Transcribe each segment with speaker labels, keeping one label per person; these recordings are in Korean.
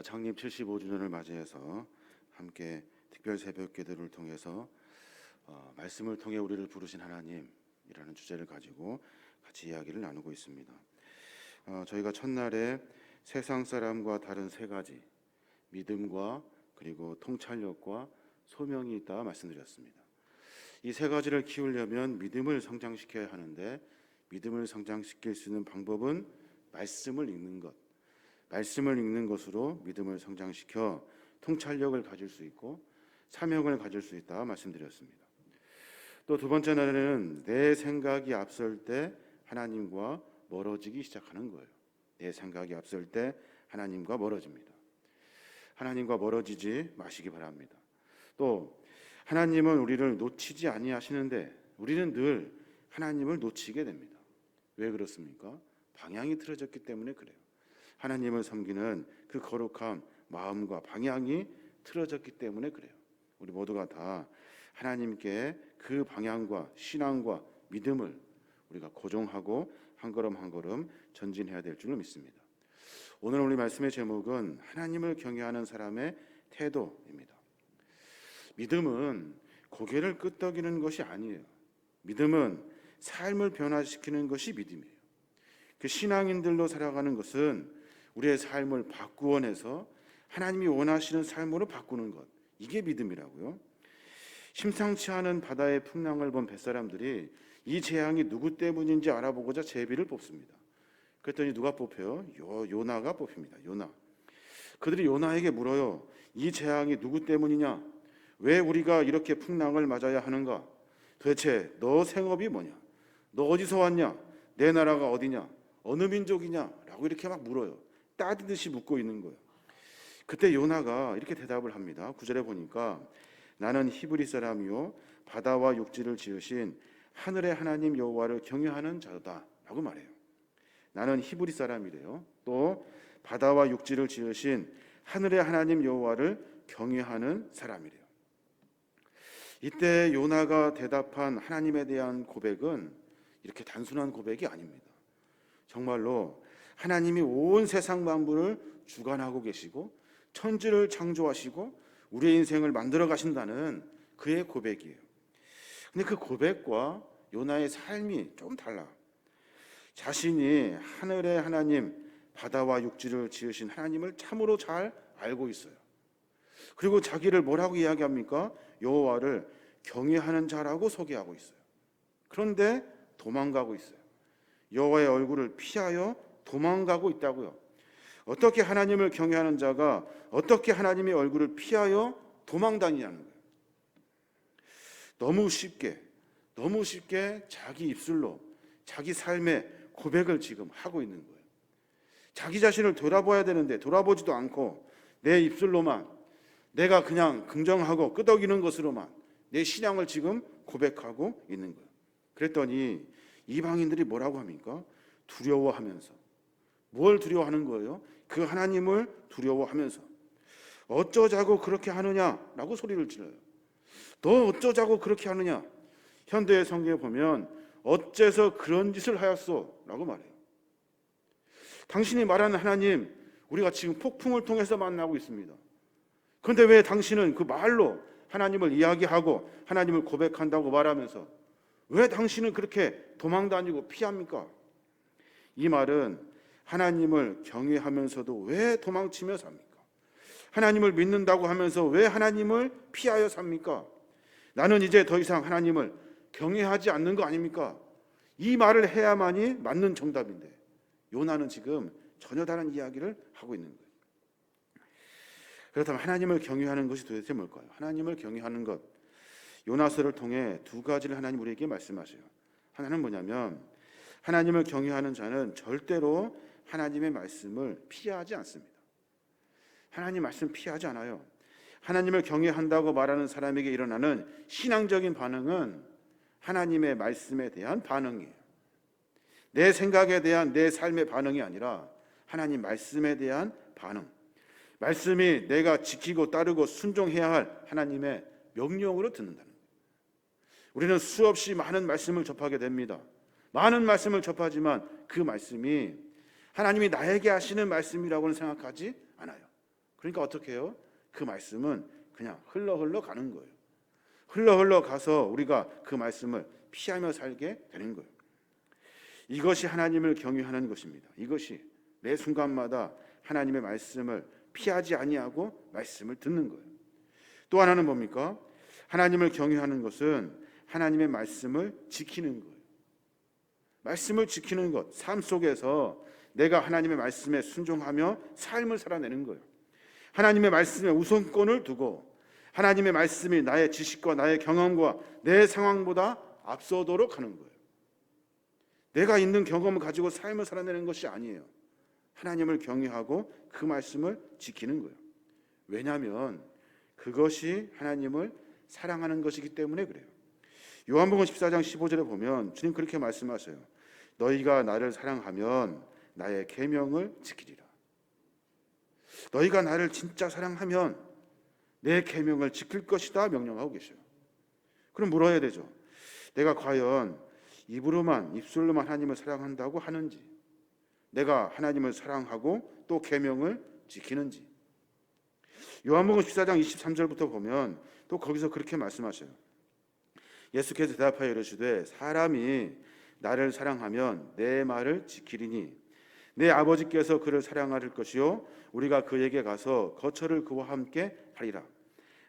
Speaker 1: 창립 75주년을 맞이해서 함께 특별 새벽 기도를 통해서 말씀을 통해 우리를 부르신 하나님이라는 주제를 가지고 같이 이야기를 나누고 있습니다. 저희가 첫날에 세상 사람과 다른 세 가지, 믿음과 그리고 통찰력과 소명이 있다 말씀드렸습니다. 이 세 가지를 키우려면 믿음을 성장시켜야 하는데, 믿음을 성장시킬 수 있는 방법은 말씀을 읽는 것, 말씀을 읽는 것으로 믿음을 성장시켜 통찰력을 가질 수 있고 사명을 가질 수 있다 말씀드렸습니다. 또 두 번째 날에는 내 생각이 앞설 때 하나님과 멀어지기 시작하는 거예요. 내 생각이 앞설 때 하나님과 멀어집니다. 하나님과 멀어지지 마시기 바랍니다. 또 하나님은 우리를 놓치지 아니하시는데 우리는 늘 하나님을 놓치게 됩니다. 왜 그렇습니까? 방향이 틀어졌기 때문에 그래요. 하나님을 섬기는 그 거룩한 마음과 방향이 틀어졌기 때문에 그래요. 우리 모두가 다 하나님께 그 방향과 신앙과 믿음을 우리가 고정하고 한 걸음 한 걸음 전진해야 될 줄로 믿습니다. 오늘 우리 말씀의 제목은 하나님을 경외하는 사람의 태도입니다. 믿음은 고개를 끄덕이는 것이 아니에요. 믿음은 삶을 변화시키는 것이 믿음이에요. 그 신앙인들로 살아가는 것은 우리의 삶을 바꾸어내서 하나님이 원하시는 삶으로 바꾸는 것, 이게 믿음이라고요. 심상치 않은 바다의 풍랑을 본 뱃사람들이 이 재앙이 누구 때문인지 알아보고자 제비를 뽑습니다. 그랬더니 누가 뽑혀요? 요나가 뽑힙니다. 요나. 그들이 요나에게 물어요. 이 재앙이 누구 때문이냐? 왜 우리가 이렇게 풍랑을 맞아야 하는가? 도대체 너 생업이 뭐냐? 너 어디서 왔냐? 내 나라가 어디냐? 어느 민족이냐? 라고 이렇게 막 물어요. 따지듯이 묻고 있는 거예요. 그때 요나가 이렇게 대답을 합니다. 9절에 보니까 나는 히브리 사람이요 바다와 육지를 지으신 하늘의 하나님 여호와를 경외하는 자다 라고 말해요. 나는 히브리 사람이래요. 또 바다와 육지를 지으신 하늘의 하나님 여호와를 경외하는 사람이래요. 이때 요나가 대답한 하나님에 대한 고백은 이렇게 단순한 고백이 아닙니다. 정말로 하나님이 온 세상 만물을 주관하고 계시고 천지를 창조하시고 우리의 인생을 만들어 가신다는 그의 고백이에요. 근데 그 고백과 요나의 삶이 좀 달라. 자신이 하늘의 하나님, 바다와 육지를 지으신 하나님을 참으로 잘 알고 있어요. 그리고 자기를 뭐라고 이야기합니까? 여호와를 경외하는 자라고 소개하고 있어요. 그런데 도망가고 있어요. 여호와의 얼굴을 피하여 도망가고 있다고요. 어떻게 하나님을 경외하는 자가 어떻게 하나님의 얼굴을 피하여 도망다니냐는 거예요. 너무 쉽게 자기 입술로 자기 삶의 고백을 지금 하고 있는 거예요. 자기 자신을 돌아봐야 되는데 돌아보지도 않고 내 입술로만 내가 그냥 긍정하고 끄덕이는 것으로만 내 신앙을 지금 고백하고 있는 거예요. 그랬더니 이방인들이 뭐라고 합니까? 두려워하면서. 뭘 두려워하는 거예요? 그 하나님을 두려워하면서 어쩌자고 그렇게 하느냐라고 소리를 질러요. 너 어쩌자고 그렇게 하느냐? 현대의 성경에 보면 어째서 그런 짓을 하였소? 라고 말해요. 당신이 말하는 하나님, 우리가 지금 폭풍을 통해서 만나고 있습니다. 그런데 왜 당신은 그 말로 하나님을 이야기하고 하나님을 고백한다고 말하면서 왜 당신은 그렇게 도망다니고 피합니까? 이 말은 하나님을 경외하면서도 왜 도망치며 삽니까? 하나님을 믿는다고 하면서 왜 하나님을 피하여 삽니까? 나는 이제 더 이상 하나님을 경외하지 않는 거 아닙니까? 이 말을 해야만이 맞는 정답인데 요나는 지금 전혀 다른 이야기를 하고 있는 거예요. 그렇다면 하나님을 경외하는 것이 도대체 뭘까요? 하나님을 경외하는 것, 요나서를 통해 두 가지를 하나님 우리에게 말씀하셔요. 하나는 뭐냐면 하나님을 경외하는 자는 절대로 하나님의 말씀을 피하지 않습니다. 하나님 말씀 피하지 않아요. 하나님을 경외한다고 말하는 사람에게 일어나는 신앙적인 반응은 하나님의 말씀에 대한 반응이에요. 내 생각에 대한 내 삶의 반응이 아니라 하나님 말씀에 대한 반응. 말씀이 내가 지키고 따르고 순종해야 할 하나님의 명령으로 듣는다는 거예요. 우리는 수없이 많은 말씀을 접하게 됩니다. 많은 말씀을 접하지만 그 말씀이 하나님이 나에게 하시는 말씀이라고는 생각하지 않아요. 그러니까 어떻게 해요? 그 말씀은 그냥 흘러 가는 거예요. 흘러 가서 우리가 그 말씀을 피하며 살게 되는 거예요. 이것이 하나님을 경외하는 것입니다. 이것이 매 순간마다 하나님의 말씀을 피하지 아니하고 말씀을 듣는 거예요. 또 하나는 뭡니까? 하나님을 경외하는 것은 하나님의 말씀을 지키는 거예요. 말씀을 지키는 것, 삶 속에서 내가 하나님의 말씀에 순종하며 삶을 살아내는 거예요. 하나님의 말씀에 우선권을 두고 하나님의 말씀이 나의 지식과 나의 경험과 내 상황보다 앞서도록 하는 거예요. 내가 있는 경험을 가지고 삶을 살아내는 것이 아니에요. 하나님을 경외하고 그 말씀을 지키는 거예요. 왜냐하면 그것이 하나님을 사랑하는 것이기 때문에 그래요. 요한복음 14장 15절에 보면 주님 그렇게 말씀하세요. 너희가 나를 사랑하면 나의 계명을 지키리라. 너희가 나를 진짜 사랑하면 내 계명을 지킬 것이다 명령하고 계셔요. 그럼 물어야 되죠. 내가 과연 입술로만 하나님을 사랑한다고 하는지, 내가 하나님을 사랑하고 또 계명을 지키는지. 요한복음 14장 23절부터 보면 또 거기서 그렇게 말씀하셔요. 예수께서 대답하여 이르시되 사람이 나를 사랑하면 내 말을 지키리니 내 아버지께서 그를 사랑하실 것이요 우리가 그에게 가서 거처를 그와 함께 하리라.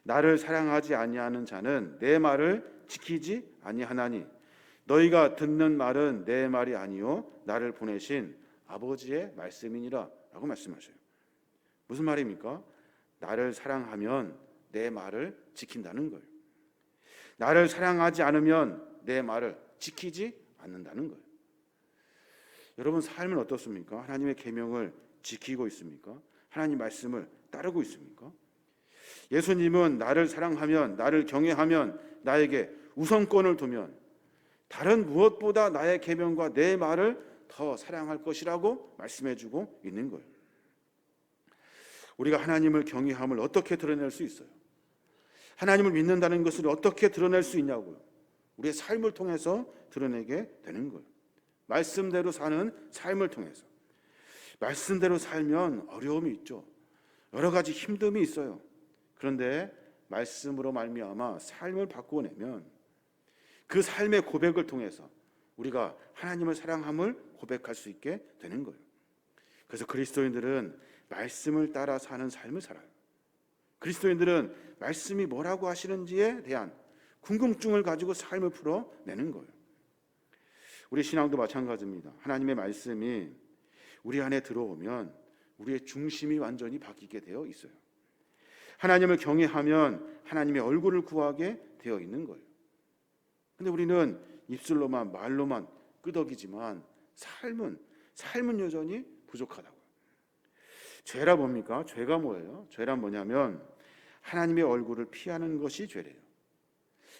Speaker 1: 나를 사랑하지 아니하는 자는 내 말을 지키지 아니하나니 너희가 듣는 말은 내 말이 아니요 나를 보내신 아버지의 말씀이니라 라고 말씀하셔요. 무슨 말입니까? 나를 사랑하면 내 말을 지킨다는 거예요. 나를 사랑하지 않으면 내 말을 지키지 않는다는 거예요. 여러분 삶은 어떻습니까? 하나님의 계명을 지키고 있습니까? 하나님 말씀을 따르고 있습니까? 예수님은 나를 사랑하면, 나를 경외하면, 나에게 우선권을 두면 다른 무엇보다 나의 계명과 내 말을 더 사랑할 것이라고 말씀해주고 있는 거예요. 우리가 하나님을 경외함을 어떻게 드러낼 수 있어요? 하나님을 믿는다는 것을 어떻게 드러낼 수 있냐고요? 우리의 삶을 통해서 드러내게 되는 거예요. 말씀대로 사는 삶을 통해서. 말씀대로 살면 어려움이 있죠. 여러 가지 힘듦이 있어요. 그런데 말씀으로 말미암아 삶을 바꾸어내면 그 삶의 고백을 통해서 우리가 하나님을 사랑함을 고백할 수 있게 되는 거예요. 그래서 그리스도인들은 말씀을 따라 사는 삶을 살아요. 그리스도인들은 말씀이 뭐라고 하시는지에 대한 궁금증을 가지고 삶을 풀어내는 거예요. 우리 신앙도 마찬가지입니다. 하나님의 말씀이 우리 안에 들어오면 우리의 중심이 완전히 바뀌게 되어 있어요. 하나님을 경외하면 하나님의 얼굴을 구하게 되어 있는 거예요. 근데 우리는 입술로만 말로만 끄덕이지만 삶은 여전히 부족하다고요. 죄라 뭡니까? 죄가 뭐예요? 죄란 뭐냐면 하나님의 얼굴을 피하는 것이 죄래요.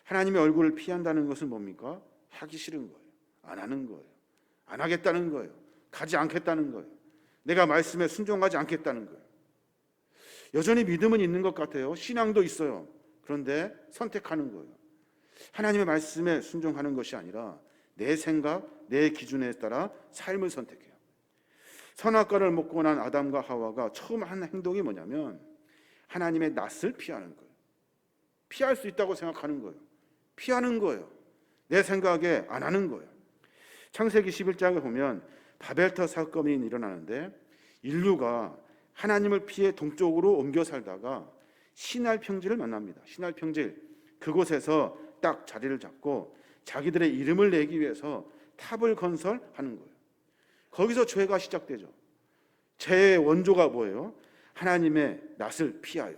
Speaker 1: 하나님의 얼굴을 피한다는 것은 뭡니까? 하기 싫은 거예요. 안 하는 거예요. 안 하겠다는 거예요. 가지 않겠다는 거예요. 내가 말씀에 순종하지 않겠다는 거예요. 여전히 믿음은 있는 것 같아요. 신앙도 있어요. 그런데 선택하는 거예요. 하나님의 말씀에 순종하는 것이 아니라 내 생각, 내 기준에 따라 삶을 선택해요. 선악과를 먹고 난 아담과 하와가 처음 한 행동이 뭐냐면 하나님의 낯을 피하는 거예요. 피할 수 있다고 생각하는 거예요. 피하는 거예요. 내 생각에 안 하는 거예요. 창세기 11장을 보면 바벨탑 사건이 일어나는데 인류가 하나님을 피해 동쪽으로 옮겨 살다가 시날 평지를 만납니다. 시날 평지 그곳에서 딱 자리를 잡고 자기들의 이름을 내기 위해서 탑을 건설하는 거예요. 거기서 죄가 시작되죠. 죄의 원조가 뭐예요? 하나님의 낯을 피하여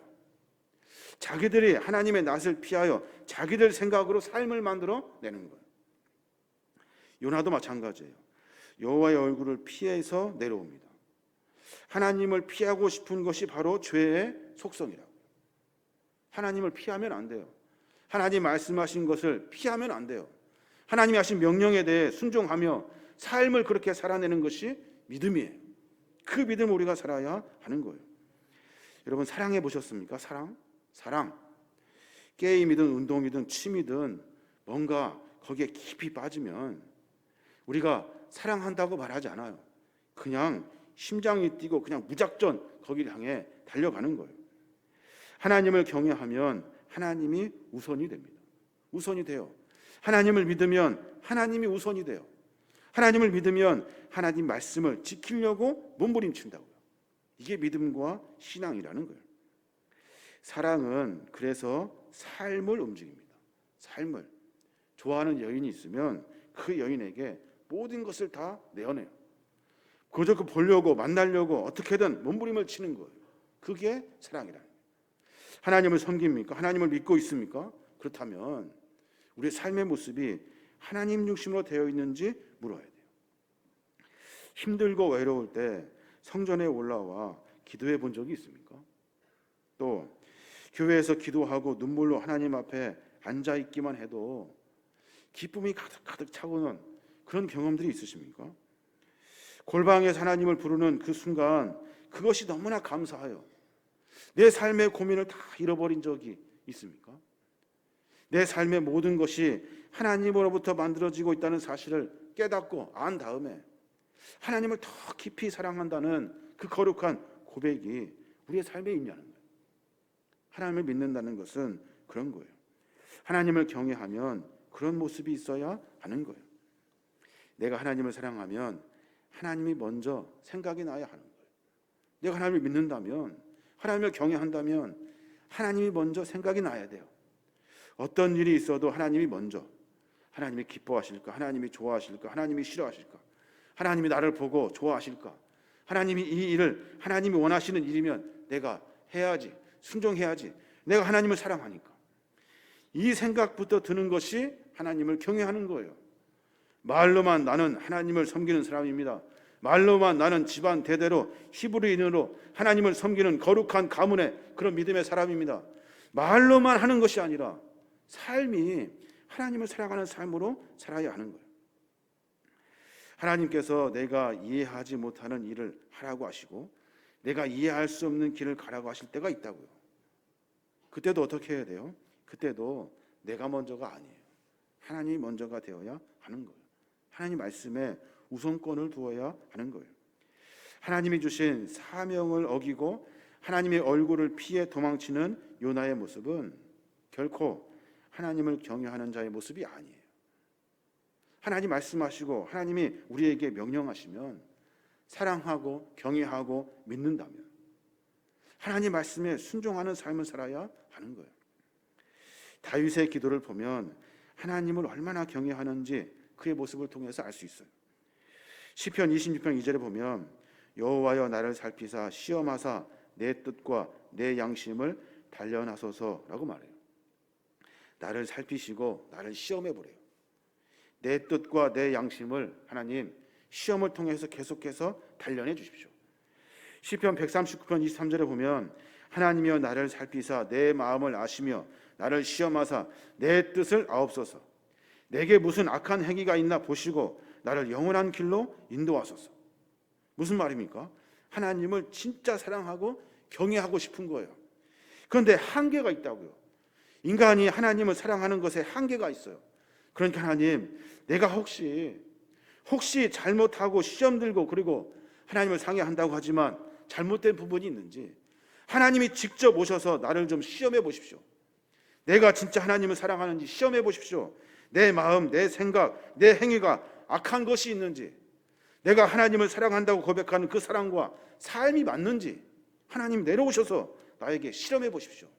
Speaker 1: 자기들이 하나님의 낯을 피하여 자기들 생각으로 삶을 만들어 내는 거예요. 요나도 마찬가지예요. 여호와의 얼굴을 피해서 내려옵니다. 하나님을 피하고 싶은 것이 바로 죄의 속성이라고요. 하나님을 피하면 안 돼요. 하나님 말씀하신 것을 피하면 안 돼요. 하나님이 하신 명령에 대해 순종하며 삶을 그렇게 살아내는 것이 믿음이에요. 그 믿음을 우리가 살아야 하는 거예요. 여러분 사랑해 보셨습니까? 사랑. 게임이든 운동이든 취미든 뭔가 거기에 깊이 빠지면 우리가 사랑한다고 말하지 않아요. 그냥 심장이 뛰고 그냥 무작정 거기를 향해 달려가는 거예요. 하나님을 경외하면 하나님이 우선이 됩니다. 우선이 돼요. 하나님을 믿으면 하나님이 우선이 돼요. 하나님을 믿으면 하나님 말씀을 지키려고 몸부림친다고요. 이게 믿음과 신앙이라는 거예요. 사랑은 그래서 삶을 움직입니다. 삶을. 좋아하는 여인이 있으면 그 여인에게 모든 것을 다 내어내요. 그저 그 보려고 만나려고 어떻게든 몸부림을 치는 거예요. 그게 사랑이라는 거예요. 하나님을 섬깁니까? 하나님을 믿고 있습니까? 그렇다면 우리의 삶의 모습이 하나님 중심으로 되어 있는지 물어야 돼요. 힘들고 외로울 때 성전에 올라와 기도해 본 적이 있습니까? 또 교회에서 기도하고 눈물로 하나님 앞에 앉아 있기만 해도 기쁨이 가득 차오는 그런 경험들이 있으십니까? 골방에서 하나님을 부르는 그 순간 그것이 너무나 감사해요. 내 삶의 고민을 다 잃어버린 적이 있습니까? 내 삶의 모든 것이 하나님으로부터 만들어지고 있다는 사실을 깨닫고 안 다음에 하나님을 더 깊이 사랑한다는 그 거룩한 고백이 우리의 삶에 있냐는 거예요. 하나님을 믿는다는 것은 그런 거예요. 하나님을 경외하면 그런 모습이 있어야 하는 거예요. 내가 하나님을 사랑하면 하나님이 먼저 생각이 나야 하는 거예요. 내가 하나님을 믿는다면, 하나님을 경외한다면 하나님이 먼저 생각이 나야 돼요. 어떤 일이 있어도 하나님이 먼저, 하나님이 기뻐하실까? 하나님이 좋아하실까? 하나님이 싫어하실까? 하나님이 나를 보고 좋아하실까? 하나님이 이 일을 하나님이 원하시는 일이면 내가 해야지, 순종해야지. 내가 하나님을 사랑하니까. 이 생각부터 드는 것이 하나님을 경외하는 거예요. 말로만 나는 하나님을 섬기는 사람입니다. 말로만 나는 집안 대대로 히브리인으로 하나님을 섬기는 거룩한 가문의 그런 믿음의 사람입니다. 말로만 하는 것이 아니라 삶이 하나님을 사랑하는 삶으로 살아야 하는 거예요. 하나님께서 내가 이해하지 못하는 일을 하라고 하시고 내가 이해할 수 없는 길을 가라고 하실 때가 있다고요. 그때도 어떻게 해야 돼요? 그때도 내가 먼저가 아니에요. 하나님이 먼저가 되어야 하는 거예요. 하나님 말씀에 우선권을 두어야 하는 거예요. 하나님이 주신 사명을 어기고 하나님의 얼굴을 피해 도망치는 요나의 모습은 결코 하나님을 경외하는 자의 모습이 아니에요. 하나님 말씀하시고 하나님이 우리에게 명령하시면 사랑하고 경외하고 믿는다면 하나님 말씀에 순종하는 삶을 살아야 하는 거예요. 다윗의 기도를 보면 하나님을 얼마나 경외하는지 그의 모습을 통해서 알 수 있어요. 시편 26편 2절에 보면 여호와여 나를 살피사 시험하사 내 뜻과 내 양심을 단련하소서라고 말해요. 나를 살피시고 나를 시험해 보래요. 내 뜻과 내 양심을 하나님 시험을 통해서 계속해서 단련해 주십시오. 시편 139편 23절에 보면 하나님이여 나를 살피사 내 마음을 아시며 나를 시험하사 내 뜻을 아옵소서. 내게 무슨 악한 행위가 있나 보시고 나를 영원한 길로 인도하소서. 무슨 말입니까? 하나님을 진짜 사랑하고 경외하고 싶은 거예요. 그런데 한계가 있다고요. 인간이 하나님을 사랑하는 것에 한계가 있어요. 그러니까 하나님, 내가 혹시 잘못하고 시험 들고 그리고 하나님을 상해한다고 하지만 잘못된 부분이 있는지 하나님이 직접 오셔서 나를 좀 시험해 보십시오. 내가 진짜 하나님을 사랑하는지 시험해 보십시오. 내 마음, 내 생각, 내 행위가 악한 것이 있는지, 내가 하나님을 사랑한다고 고백하는 그 사랑과 삶이 맞는지 하나님 내려오셔서 나에게 실험해 보십시오.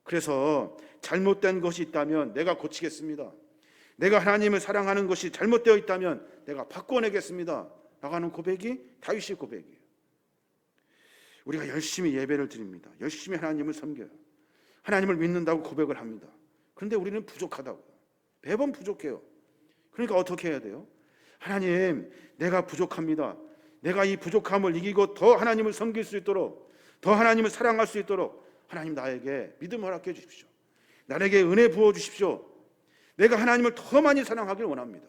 Speaker 1: 그래서 잘못된 것이 있다면 내가 고치겠습니다. 내가 하나님을 사랑하는 것이 잘못되어 있다면 내가 바꿔내겠습니다. 나가는 고백이 다윗의 고백이에요. 우리가 열심히 예배를 드립니다. 열심히 하나님을 섬겨요. 하나님을 믿는다고 고백을 합니다. 그런데 우리는 부족하다고. 매번 부족해요. 그러니까 어떻게 해야 돼요? 하나님, 내가 부족합니다. 내가 이 부족함을 이기고 더 하나님을 섬길 수 있도록, 더 하나님을 사랑할 수 있도록 하나님 나에게 믿음 허락해 주십시오. 나에게 은혜 부어 주십시오. 내가 하나님을 더 많이 사랑하길 원합니다.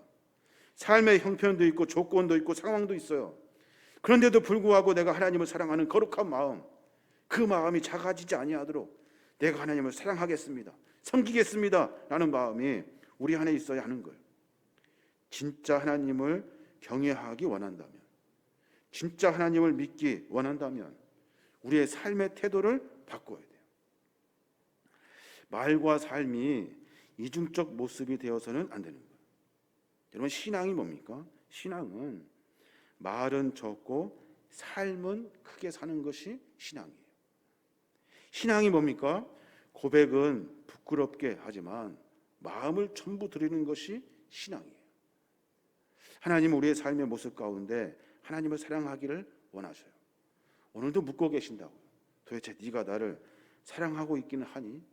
Speaker 1: 삶의 형편도 있고 조건도 있고 상황도 있어요. 그런데도 불구하고 내가 하나님을 사랑하는 거룩한 마음, 그 마음이 작아지지 아니하도록 내가 하나님을 사랑하겠습니다. 섬기겠습니다. 라는 마음이 우리 안에 있어야 하는 거예요. 진짜 하나님을 경외하기 원한다면, 진짜 하나님을 믿기 원한다면 우리의 삶의 태도를 바꿔야 돼요. 말과 삶이 이중적 모습이 되어서는 안 되는 거예요. 여러분, 신앙이 뭡니까? 신앙은 말은 적고 삶은 크게 사는 것이 신앙이에요. 신앙이 뭡니까? 고백은 부끄럽게 하지만 마음을 전부 드리는 것이 신앙이에요. 하나님은 우리의 삶의 모습 가운데 하나님을 사랑하기를 원하셔요. 오늘도 묻고 계신다고요. 도대체 네가 나를 사랑하고 있기는 하니?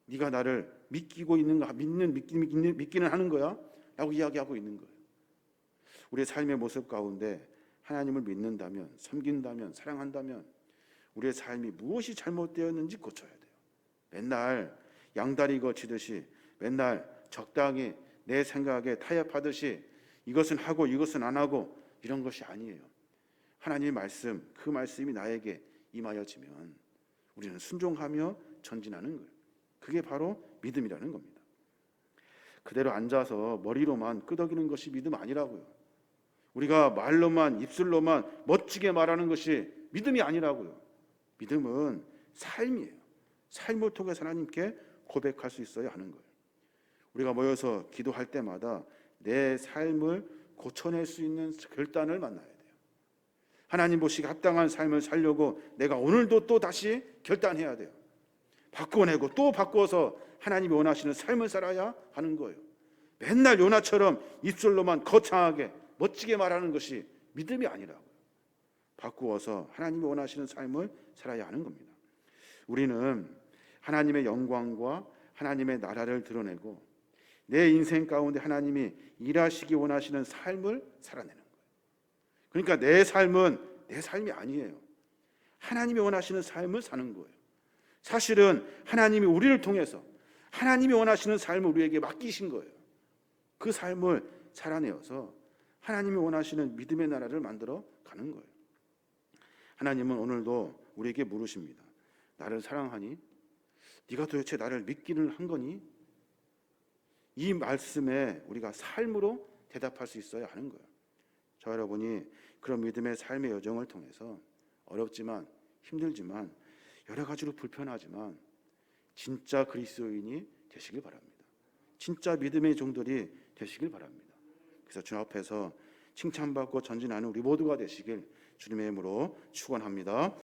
Speaker 1: 네가 나를 믿기고 있는가? 믿기는 하는 거야? 라고 이야기하고 있는 거예요. 우리의 삶의 모습 가운데 하나님을 믿는다면, 섬긴다면, 사랑한다면 우리의 삶이 무엇이 잘못되었는지 고쳐야 돼요. 맨날 양다리 거치듯이, 맨날 적당히 내 생각에 타협하듯이 이것은 하고 이것은 안 하고 이런 것이 아니에요. 하나님의 말씀, 그 말씀이 나에게 임하여지면 우리는 순종하며 전진하는 거예요. 그게 바로 믿음이라는 겁니다. 그대로 앉아서 머리로만 끄덕이는 것이 믿음 아니라고요. 우리가 말로만, 입술로만 멋지게 말하는 것이 믿음이 아니라고요. 믿음은 삶이에요. 삶을 통해서 하나님께 고백할 수 있어야 하는 거예요. 우리가 모여서 기도할 때마다 내 삶을 고쳐낼 수 있는 결단을 만나야 돼요. 하나님 보시기에 합당한 삶을 살려고 내가 오늘도 또 다시 결단해야 돼요. 바꿔내고 또 바꿔서 하나님이 원하시는 삶을 살아야 하는 거예요. 맨날 요나처럼 입술로만 거창하게 멋지게 말하는 것이 믿음이 아니라고요. 바꾸어서 하나님이 원하시는 삶을 살아야 하는 겁니다. 우리는 하나님의 영광과 하나님의 나라를 드러내고 내 인생 가운데 하나님이 일하시기 원하시는 삶을 살아내는 거예요. 그러니까 내 삶은 내 삶이 아니에요. 하나님이 원하시는 삶을 사는 거예요. 사실은 하나님이 우리를 통해서 하나님이 원하시는 삶을 우리에게 맡기신 거예요. 그 삶을 살아내어서 하나님이 원하시는 믿음의 나라를 만들어 가는 거예요. 하나님은 오늘도 우리에게 물으십니다. 나를 사랑하니? 네가 도대체 나를 믿기는 한 거니? 이 말씀에 우리가 삶으로 대답할 수 있어야 하는 거예요. 저 여러분이 그런 믿음의 삶의 여정을 통해서 어렵지만 힘들지만 여러 가지로 불편하지만 진짜 그리스도인이 되시길 바랍니다. 진짜 믿음의 종들이 되시길 바랍니다. 그래서 주 앞에서 칭찬받고 전진하는 우리 모두가 되시길 주님의 이름으로 축원합니다.